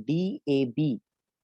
DAB,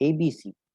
ABC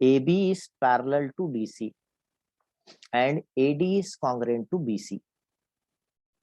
AB is parallel to BC and AD is congruent to BC।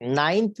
9th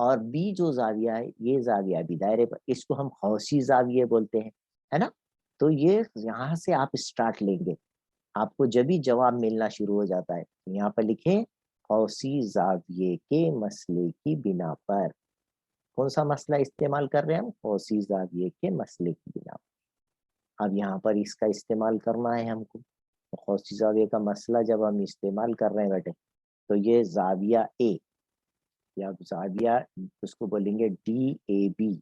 اور be جو زاویہ ہے یہ زاویہ بھی دائرے پر، اس کو ہم قوسی زاویے بولتے ہیں، ہے نا. تو یہ یہاں سے آپ اسٹارٹ لیں گے، آپ کو جب بھی جواب ملنا شروع ہو جاتا ہے یہاں پر لکھیں قوسی زاویے کے مسئلے کی بنا پر. کون سا مسئلہ استعمال کر رہے ہیں ہم؟ قوسی زاویے کے مسئلے کی بنا پر. اب یہاں پر اس کا استعمال کرنا ہے ہم کو. قوسی زاویے کا مسئلہ جب ہم استعمال کر رہے ہیں بیٹے تو یہ زاویہ اے یا زاویہ اس کو بولیں گے ڈی اے بی.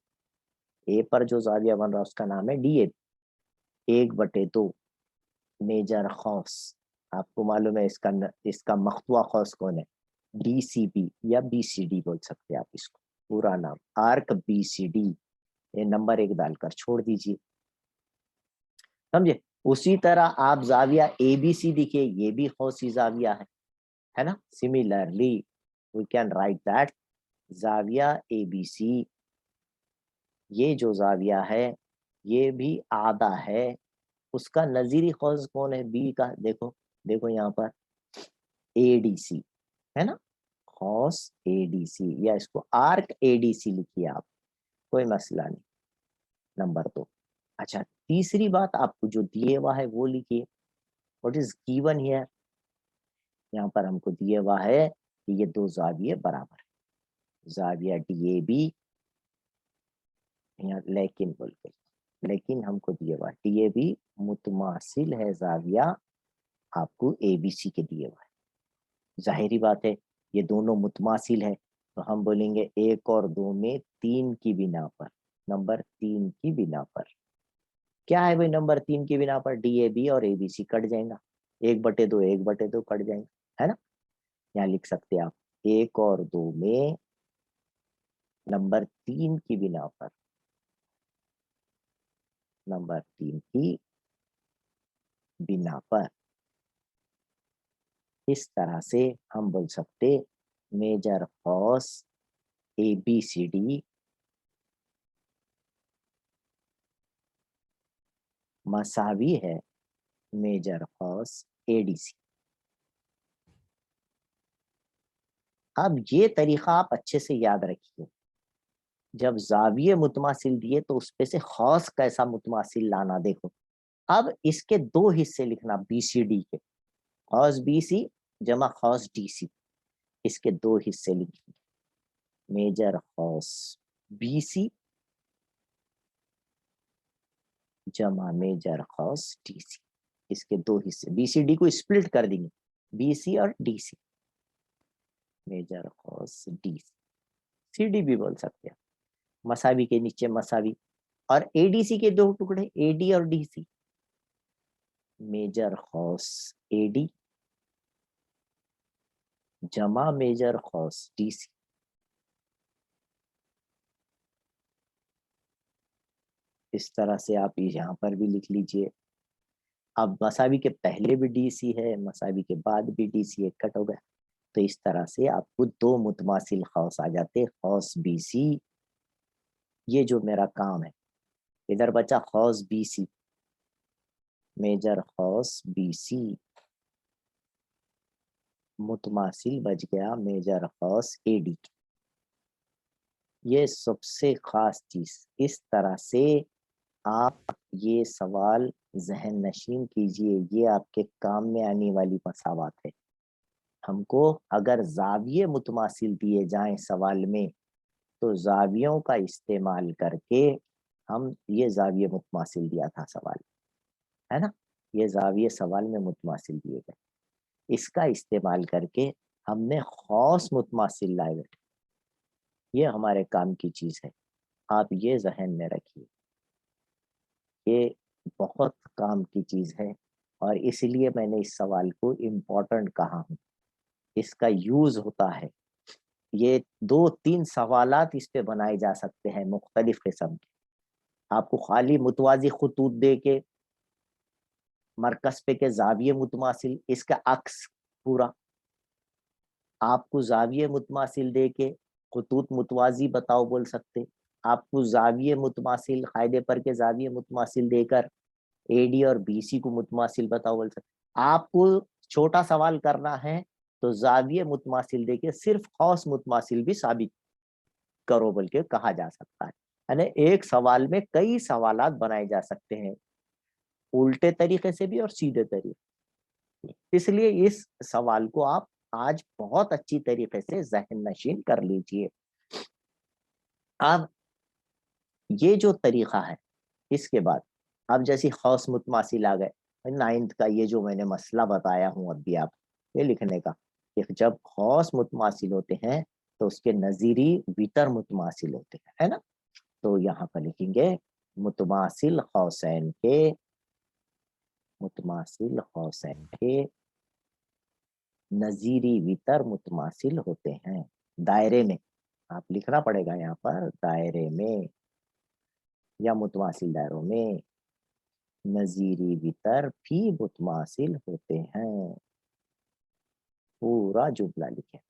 اے پر جو زاویہ بن رہا ہے اس کا نام ہے ڈی اے بی. 1/2 میجر قوس. آپ کو معلوم ہے اس کا مخطوہ قوس کون ہے؟ ڈی سی بی یا بی سی ڈی بول سکتے ہیں آپ اس کو، پورا نام آرک بی سی ڈی. یہ نمبر 1 ڈال کر چھوڑ دیجیے، سمجھے. اسی طرح آپ زاویہ اے بی سی دیکھیے، یہ بھی قوسی زاویہ ہے نا. Similarly we can write that زاویہ اے بی سی، یہ جو زاویہ ہے یہ بھی آدھا ہے. اس کا نظیری قوس کون ہے؟ بی کا. دیکھو یہاں پر اے ڈی سی ہے نا، قوس اے ڈی سی، یا اس کو آرک اے ڈی سی لکھیے آپ، کوئی مسئلہ نہیں. نمبر 2. اچھا تیسری بات آپ کو جو دیے ہوا ہے وہ لکھیے. What is given here? یہاں پر ہم کو دیے ہوا ہے کہ یہ دو زاویے برابر ہیں، زاویہ ڈی اے بی، لیکن بول کے، لیکن ہم کو دیے ہوا ڈی اے بی متماثل ہے زاویہ آپ کو اے بی سی کے دیے ہوا ہے. ظاہری بات ہے یہ دونوں متماثل ہے، تو ہم بولیں گے 1 اور 2 میں 3 کی بنا پر، نمبر 3 کی بنا پر. کیا ہے بھائی نمبر 3 کی بنا پر؟ ڈی اے بی اور اے بی سی کٹ جائیں گا، 1/2 1/2 کٹ جائیں گا، ہے نا. یہاں لکھ سکتے آپ 1 اور 2 میں نمبر 3 کی بنا پر، نمبر 3 کی بنا پر. اس طرح سے ہم بول سکتے میجر قوس اے بی سی ڈی مساوی ہے میجر قوس اے ڈی سی. اب یہ طریقہ آپ اچھے سے یاد رکھیے، جب زاویے متماثل دیے تو اس پہ سے قوس کیسا متماثل لانا. دیکھو اب اس کے 2 حصے لکھنا بی سی ڈی کے، قوس بی سی جمع قوس ڈی سی، اس کے 2 حصے لکھیں. میجر قوس بی سی جمع میجر قوس ڈی سی، اس کے 2 حصے. بی سی ڈی کو اسپلٹ کر دیں گے، بی سی اور ڈی سی، میجر قوس ڈی سی، سی ڈی بھی بول سکتے ہیں. مساوی کے نیچے مساوی، اور اے ڈی سی کے 2 ٹکڑے اے ڈی اور ڈی سی، میجر قوس اے ڈی جمع میجر قوس ڈی سی. اس طرح سے آپ یہاں پر بھی لکھ لیجئے. اب مساوی کے پہلے بھی ڈی سی ہے، مساوی کے بعد بھی ڈی سی ہے، کٹ ہو گیا. تو اس طرح سے آپ کو 2 متماثل قوس آ جاتے، قوس بی سی. یہ جو میرا کام ہے ادھر بچا قوس بی سی، میجر قوس بی سی متماثل بچ گیا میجر قوس اے ڈی. یہ سب سے خاص چیز. اس طرح سے آپ یہ سوال ذہن نشین کیجئے، یہ آپ کے کام میں آنے والی مساوات ہے. ہم کو اگر زاویے متماثل دیے جائیں سوال میں تو زاویوں کا استعمال کر کے، ہم یہ زاویے متماثل دیا تھا سوال، ہے نا، یہ زاویے سوال میں متماثل دیے گئے، اس کا استعمال کر کے ہم نے قوس متماثل لائے بیٹھے. یہ ہمارے کام کی چیز ہے، آپ یہ ذہن میں رکھیے، یہ بہت کام کی چیز ہے. اور اس لیے میں نے اس سوال کو امپورٹنٹ کہا ہوں، اس کا یوز ہوتا ہے. یہ 2-3 سوالات اس پہ بنائے جا سکتے ہیں مختلف قسم کے. آپ کو خالی متوازی خطوط دے کے مرکز پہ کے زاویے متماثل، اس کا عکس پورا. آپ کو زاویے متماثل دے کے خطوط متوازی بتاؤ بول سکتے. آپ کو زاویے متماثل قاعدے پر کے زاویے متماثل دے کر اے ڈی اور بی سی کو متماثل بتاؤ بول سکتے. آپ کو چھوٹا سوال کرنا ہے تو زاویے متماثل دے کے صرف قوس متماثل بھی ثابت. کرو بول کے کہا جا سکتا ہے. یعنی ایک سوال میں کئی سوالات بنائے جا سکتے ہیں، الٹے طریقے سے بھی اور سیدھے طریقے. اس لیے اس سوال کو آپ آج بہت اچھی طریقے سے ذہن نشین کر لیجئے. اب یہ جو طریقہ ہے، اس کے بعد اب جیسی خاص متماثل آ گئے. 9th کا یہ جو میں نے مسئلہ بتایا ہوں ابھی آپ یہ لکھنے کا، کہ جب خاص متماثل ہوتے ہیں تو اس کے نظیری وطر متماثل ہوتے ہیں، ہے نا. تو یہاں پر لکھیں گے متماثل قوسین کے نظیری وطر متماثل ہوتے ہیں. دائرے میں آپ لکھنا پڑے گا یہاں پر، دائرے میں یا متماثل دائروں میں نظیری وطر بھی متماثل ہوتے ہیں. پورا جملہ لکھیں.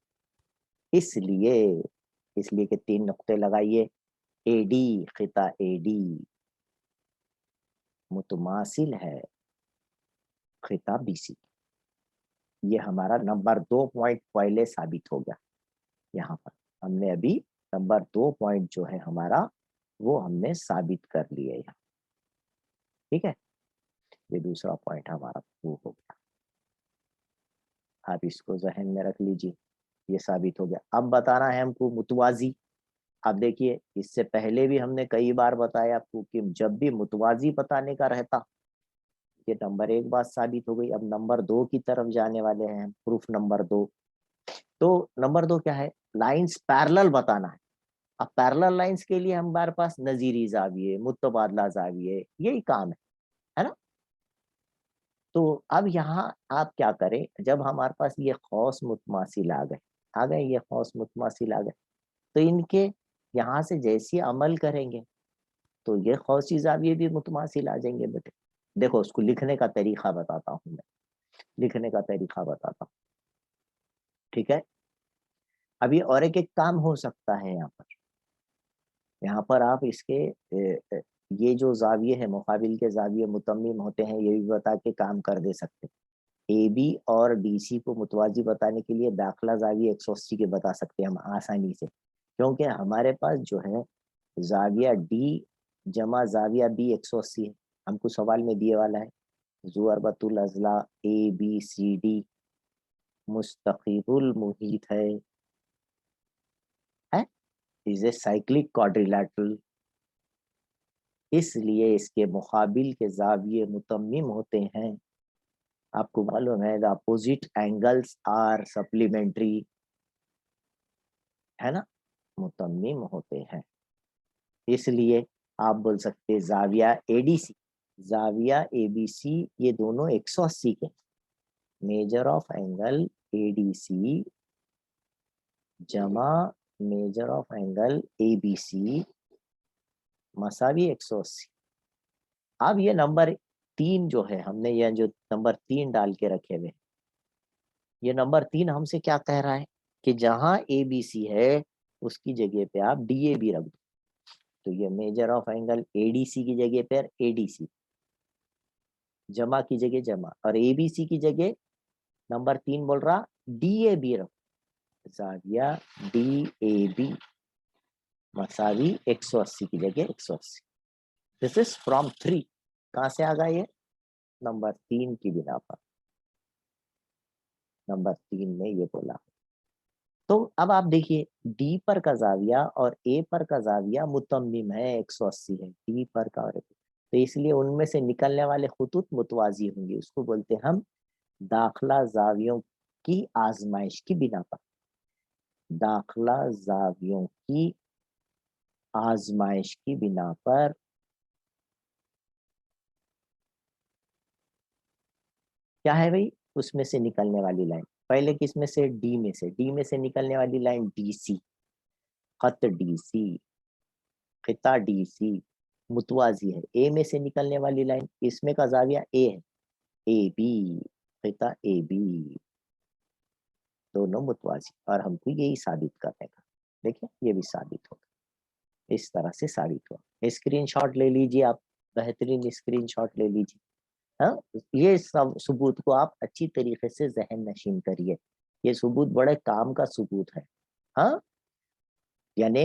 اس لیے کہ 3 نقطے لگائیے. اے ڈی، خطہ اے ڈی متماثل ہے خطہ بی سی. یہ ہمارا نمبر 2 پوائنٹ پہلے ثابت ہو گیا. یہاں پر ہم نے ابھی نمبر 2 پوائنٹ جو ہے ہمارا وہ ہم نے ثابت کر لیے یہاں. ٹھیک ہے، یہ دوسرا پوائنٹ ہمارا وہ ہو گیا. آپ اس کو ذہن میں رکھ لیجیے، یہ ثابت ہو گیا. اب بتانا ہے ہم کو متوازی. اب دیکھیے اس سے پہلے بھی ہم نے کئی بار بتایا آپ کو کہ جب بھی متوازی بتانے کا رہتا، یہ نمبر 1 بات ثابت ہو گئی. اب نمبر 2 کی طرف جانے والے ہیں، پروف نمبر 2. تو نمبر 2 کیا ہے؟ لائنز پیرلل بتانا ہے. اب پیرلل لائنز کے لیے ہمارے پاس نظیری زاویے، متبادلہ زاویے، یہی کام ہے نا. تو اب یہاں آپ کیا کریں، جب ہمارے پاس یہ خاص متماثل آ گئے یہ خاص متماثل آ گئے، تو ان کے یہاں سے جیسی عمل کریں گے تو یہ خاصی زاویے بھی متماثل آ جائیں گے. بیٹے دیکھو اس کو لکھنے کا طریقہ بتاتا ہوں میں، لکھنے کا طریقہ بتاتا ہوں. ٹھیک ہے، ابھی اور ایک کام ہو سکتا ہے یہاں پر آپ اس کے یہ جو زاویے ہیں مقابل کے زاویے متمم ہوتے ہیں یہ بھی بتا کے کام کر دے سکتے. اے بی اور ڈی سی کو متوازی بتانے کے لیے داخلہ زاویہ 180 کے بتا سکتے ہیں ہم آسانی سے، کیونکہ ہمارے پاس جو ہے زاویہ ڈی جمع زاویہ بی 180 ہے. ہم کو سوال میں دیے والا ہے ضربۃ الاضلاع اے بی سی ڈی مستقیم المحیط ہے is a cyclic quadrilateral. اس لیے اس کے مقابل کے زاویے متمم ہوتے ہیں. آپ کو معلوم ہے the opposite angles are supplementary، ہے نا، متمم ہوتے ہیں. اس لیے آپ بول سکتے زاویہ اے ڈی سی، زاویہ اے بی سی یہ دونوں 180 کے. Measure of angle A D C جمع measure of angle A B C مساوی 180. اب یہ نمبر 3 جو ہے ہم نے یہ جو نمبر 3 ڈال کے رکھے ہوئے، یہ نمبر 3 ہم سے کیا کہہ رہا ہے کہ جہاں اے بی سی ہے اس کی جگہ پہ آپ ڈی اے بی رکھ دو. تو یہ measure of angle A D C کی جگہ پر اے ڈی سی، جمع کی جگہ جمع، اور اے بی سی کی جگہ نمبر 3 بول رہا ڈی اے بی رکھ. زاویہ ڈی اے بی مساوی 180 کی جگہ 180. دس از فرام 3. کہاں سے آ گیا یہ؟ نمبر 3 کی بنا پر، نمبر 3 میں یہ بولا. تو اب آپ دیکھیے ڈی پر کا زاویہ اور اے پر کا زاویہ متمم ہے 180 ہے، ڈی پر کا اور اے پر. تو اس لیے ان میں سے نکلنے والے خطوط متوازی ہوں گے. اس کو بولتے ہیں ہم داخلہ زاویوں کی آزمائش کی بنا پر. داخلہ زاویوں کی آزمائش کی بنا پر کیا ہے بھائی، اس میں سے نکلنے والی لائن پہلے کس میں سے؟ ڈی میں سے نکلنے والی لائن ڈی سی، خط ڈی سی، خطہ ڈی سی متوازی ہے. اے میں سے نکلنے والی لائن اس میں کا زاویہ اے ہے، اے بی، خطہ اے بی دونوں متوازی. اور ہم کو یہی ثابت کرنے کا، دیکھیں یہ بھی ثابت ہوگا، اس طرح سے ثابت ہوا. اسکرین شاٹ لے لیجیے آپ، بہترین اسکرین شاٹ لے لیجیے. ہاں یہ سب ثبوت کو آپ اچھی طریقے سے ذہن نشین کریے. یہ ثبوت بڑے کام کا ثبوت ہے. ہاں یعنی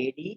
AD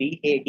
BAD,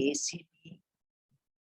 ACB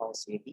cos AD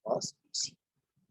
cos BC।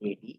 AD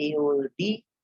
AOD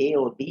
AOD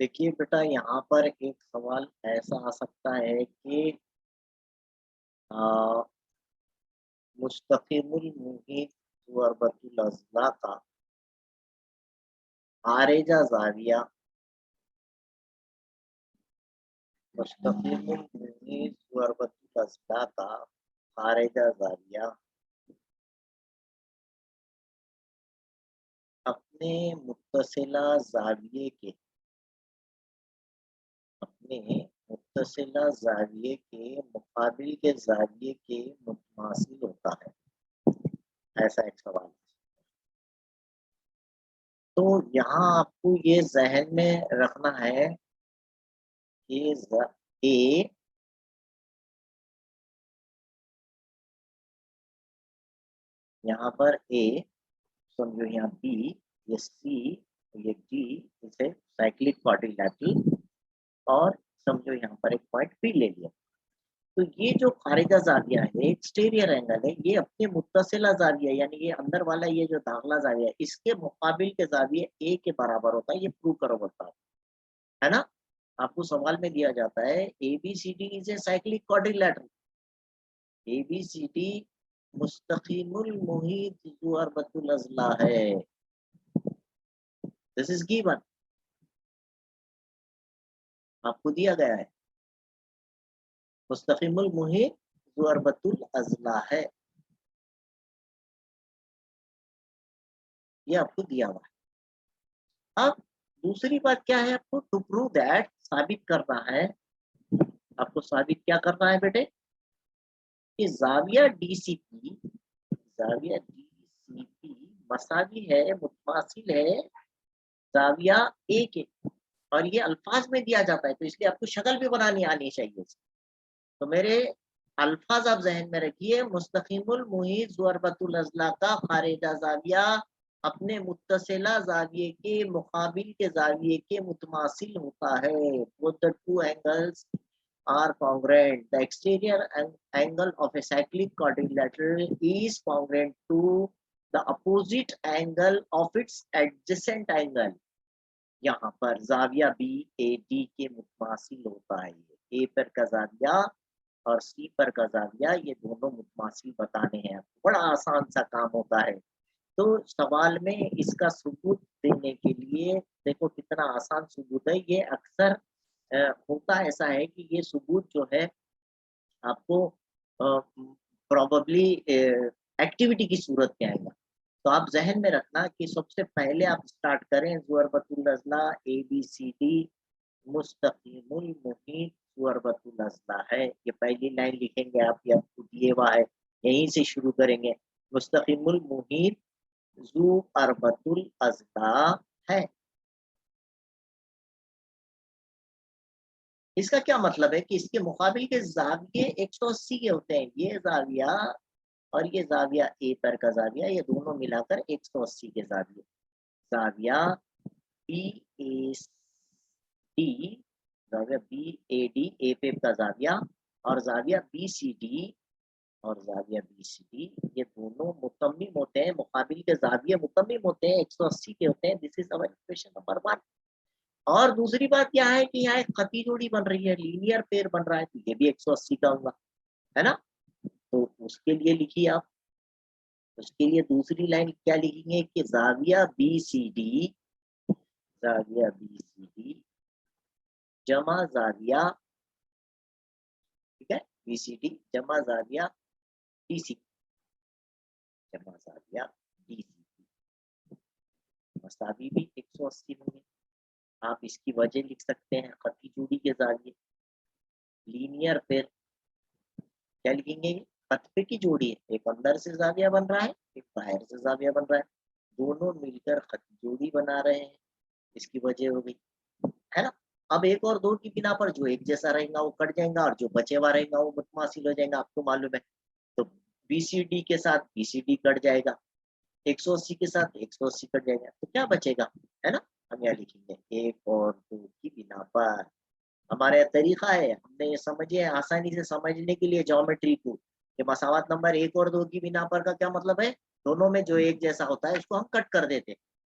دیکھیے بیٹا یہاں پر ایک سوال ایسا آ سکتا ہے کہ مستقیم المحیط ضربۃ الاضلاع کا خارجہ زاویہ، مستقیم المحیط ضربۃ الاضلاع کا خارجہ زاویہ اپنے متصلہ زاویے کے مقابل کے زاویے کے متماثل ہوتا ہے، ایسا ایک سوال ہے۔ تو یہاں آپ کو یہ ذہن میں رکھنا ہے کہ اے یہاں پر اے سمجھو، یہاں بی، یہ سی، یہ ڈی، اسے سائکلک کوادریلیٹرل، اور سمجھو یہاں پر ایک پوائنٹ پی لے لیا۔ تو یہ جو خارجہ زاویہ ہے، ایکسٹیریئر اینگل ہے، یہ اپنے متصلہ زاویہ یعنی یہ اندر والا یہ جو داخلہ زاویہ ہے، اس کے مقابل کے زاویے اے کے برابر ہوتا ہے، یہ پروو کرو ہوتا ہے نا۔ آپ کو سوال میں دیا جاتا ہے A B C D is a cyclic quadrilateral, A B C D مستقیم المحیط ضربۃ الاضلاع ہے، دس از گیون، آپ کو دیا گیا ہے مستقیم المحیط ضربۃ الاضلاع ہے، یہ آپ کو دیا ہوا ہے۔ اب دوسری بات کیا ہے، آپ کو ٹو پروو دیٹ، ثابت کرنا ہے، آپ کو ثابت کیا کرنا ہے بیٹے کہ زاویہ ڈی سی پی مساوی ہے، متماثل ہے زاویہ اے کے، اور یہ الفاظ میں دیا جاتا ہے تو اس لیے آپ کو شکل بھی بنانی آنی چاہیے۔ تو میرے الفاظ آپ ذہن میں رکھیے، مستقیم المحیط ضربۃ الاضلاع کا خارجہ زاویہ اپنے متصلہ زاویے کے مقابل کے زاویے کے متماثل ہوتا ہے۔ Both the two angles are congruent. The exterior angle of a cyclic quadrilateral is congruent to the opposite angle of its adjacent angle. یہاں پر زاویہ بی اے ڈی کے متماثل ہوتا ہے، اے پر کا زاویہ اور سی پر کا زاویہ یہ دونوں متماثل بتانے ہیں، بڑا آسان سا کام ہوتا ہے۔ تو سوال میں اس کا ثبوت دینے کے لیے دیکھو کتنا آسان ثبوت ہے، یہ اکثر ہوتا ایسا ہے کہ یہ ثبوت جو ہے آپ کو پروبیبلی ایکٹیویٹی کی صورت میں آئے گا۔ تو آپ ذہن میں رکھنا کہ سب سے پہلے آپ سٹارٹ کریں ضربۃ الاضلاع اے بی سی ڈی مستقیم المحیط ضربۃ الاضلاع ہے، یہ پہلی لائن لکھیں گے آپ، یہ آپ کو دیے ہوا ہے، یہیں سے شروع کریں گے، مستقیم المحیط ضربۃ الاضلاع ہے۔ اس کا کیا مطلب ہے کہ اس کے مقابل کے زاویے 180 کے ہوتے ہیں، یہ زاویہ اور یہ زاویہ اے پر کا زاویہ، یہ دونوں ملا کر 180 کے زاویے، زاویہ بی اے ڈی، زاویہ بی اے ڈی اے پہ کا زاویہ، اور زاویہ بی سی ڈی یہ دونوں متمم ہوتے ہیں، مقابل کے زاویے متمم ہوتے ہیں، 180 کے ہوتے ہیں۔ دس از اور ایکویشن نمبر 1۔ اور دوسری بات کیا ہے کہ یہاں ایک خطی جوڑی بن رہی ہے، لینئر پیر بن رہا ہے، تو یہ بھی 180 کا ہوگا، ہے نا۔ تو اس کے لیے لکھیے آپ، اس کے لیے دوسری لائن کیا لکھیں گے کہ زاویہ بی سی ڈی جمع زاویہ، ٹھیک ہے، بی سی ڈی جمع زاویہ ڈی سی، مساوی بھی 180 ہوں گے۔ آپ اس کی وجہ لکھ سکتے ہیں، خطی جوڑی کے زاویے، لینئر پیر کیا لکھیں گے، خطے کی جوڑی ہے، ایک اندر سے زاویہ بن رہا ہے، ایک باہر سے زاویہ بن رہا ہے، دونوں مل کر خطی جوڑی بنا رہے ہیں، اس کی وجہ ہوگی، ہے نا۔ اب ایک اور دو کی بنا پر جو ایک جیسا رہے گا وہ کٹ جائے گا، اور جو بچے ہوا رہے گا وہ متماثل ہو جائے گا، آپ کو معلوم ہے۔ تو بی سی ڈی کے ساتھ بی سی ڈی کٹ جائے گا، 180 کے ساتھ 180 کٹ جائے گا، تو کیا بچے گا، ہے نا۔ ہم یہاں لکھیں گے ایک اور دو کی بنا پر، ہمارا طریقہ ہے، ہم نے یہ سمجھے آسانی سے سمجھنے کے لیے جیومیٹری کو، کہ مساوات نمبر ایک اور دو کی بنا پر کا کیا مطلب ہے، دونوں میں جو ایک جیسا ہوتا ہے اس کو ہم کٹ کر دیتے،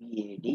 BAD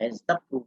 Hence the proof